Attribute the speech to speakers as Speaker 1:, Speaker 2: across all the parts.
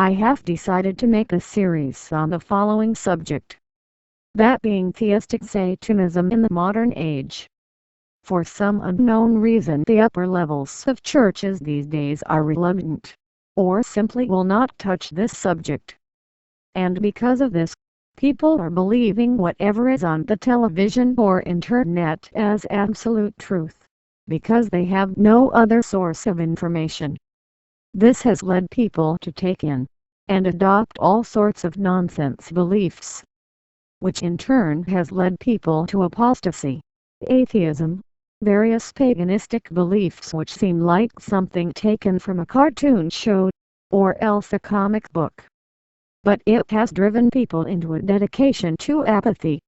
Speaker 1: I have decided to make a series on the following subject. That being theistic Satanism in the modern age. For some unknown reason the upper levels of churches these days are reluctant, or simply will not touch this subject. And because of this, people are believing whatever is on the television or internet as absolute truth, because they have no other source of information. This has led people to take in and adopt all sorts of nonsense beliefs, which in turn has led people to apostasy, atheism, various paganistic beliefs which seem like something taken from a cartoon show, or else a comic book. But it has driven people into a dedication to apathy.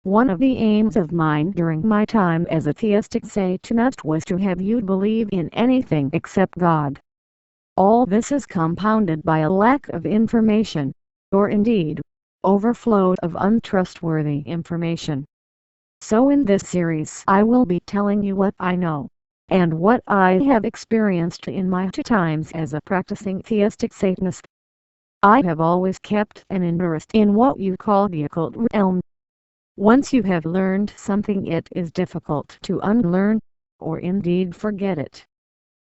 Speaker 1: One of the aims of mine during my time as a theistic Satanist was to have you believe in anything except God. All this is compounded by a lack of information, or indeed, overflow of untrustworthy information. So in this series I will be telling you what I know, and what I have experienced in my times as a practicing theistic Satanist. I have always kept an interest in what you call the occult realm. Once you have learned something, it is difficult to unlearn, or indeed forget it.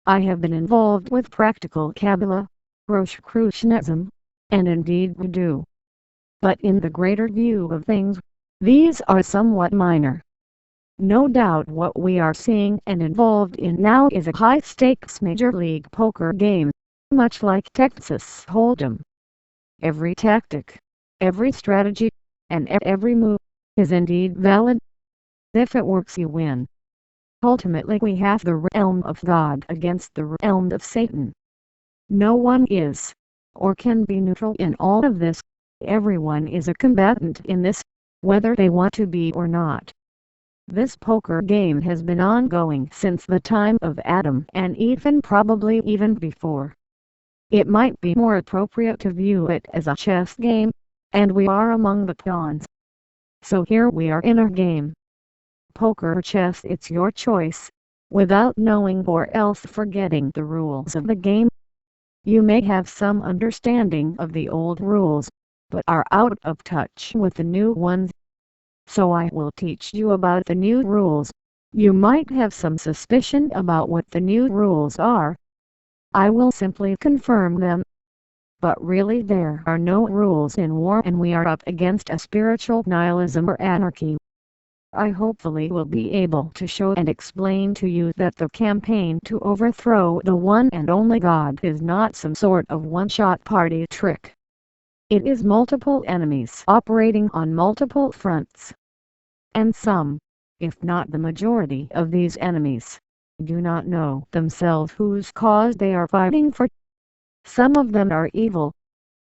Speaker 1: I have been involved with practical Kabbalah, Rosicrucianism, and indeed voodoo. But in the greater view of things, these are somewhat minor. No doubt what we are seeing and involved in now is a high-stakes Major League Poker game, much like Texas Hold'em. Every tactic, every strategy, and every move is indeed valid. If it works, you win. Ultimately we have the realm of God against the realm of Satan. No one is, or can be neutral in all of this. Everyone is a combatant in this, whether they want to be or not. This poker game has been ongoing since the time of Adam and Eve, and probably even before. It might be more appropriate to view it as a chess game, and we are among the pawns. So here we are in our game. Poker or chess, it's your choice, without knowing or else forgetting the rules of the game. You may have some understanding of the old rules, but are out of touch with the new ones. So I will teach you about the new rules. You might have some suspicion about what the new rules are. I will simply confirm them. But really there are no rules in war, and we are up against a spiritual nihilism or anarchy. I hopefully will be able to show and explain to you that the campaign to overthrow the one and only God is not some sort of one-shot party trick. It is multiple enemies operating on multiple fronts. And some, if not the majority of these enemies, do not know themselves whose cause they are fighting for. Some of them are evil.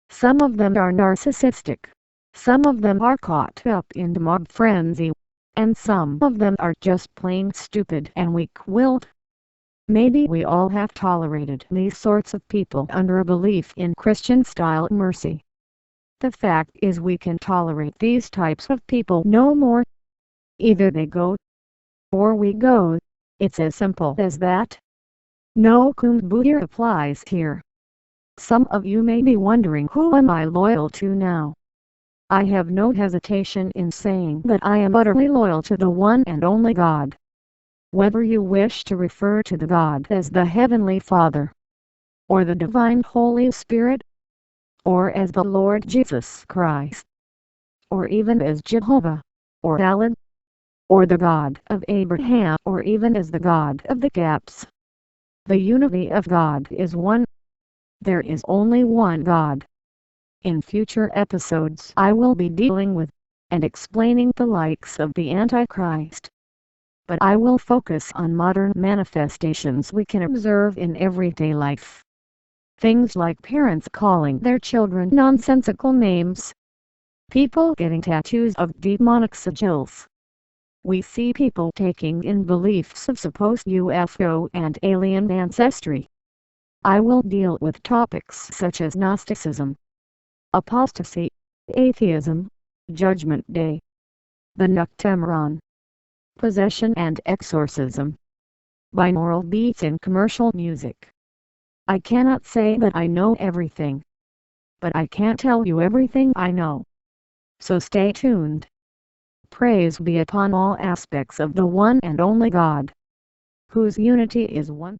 Speaker 1: Some of them are narcissistic. Some of them are caught up in mob frenzy. And some of them are just plain stupid and weak-willed. Maybe we all have tolerated these sorts of people under a belief in Christian-style mercy. The fact is we can tolerate these types of people no more. Either they go, or we go. It's as simple as that. No kumbaya applies here. Some of you may be wondering, who am I loyal to now? I have no hesitation in saying that I am utterly loyal to the one and only God. Whether you wish to refer to the God as the Heavenly Father, or the Divine Holy Spirit, or as the Lord Jesus Christ, or even as Jehovah, or Allah, or the God of Abraham, or even as the God of the gaps. The unity of God is one. There is only one God. In future episodes I will be dealing with and explaining the likes of the Antichrist. But I will focus on modern manifestations we can observe in everyday life. Things like parents calling their children nonsensical names. People getting tattoos of demonic sigils. We see people taking in beliefs of supposed UFO and alien ancestry. I will deal with topics such as Gnosticism, apostasy, atheism, Judgment Day, the Nocturne, possession and exorcism, binaural beats in commercial music. I cannot say that I know everything, but I can't tell you everything I know. So stay tuned. Praise be upon all aspects of the one and only God, whose unity is one.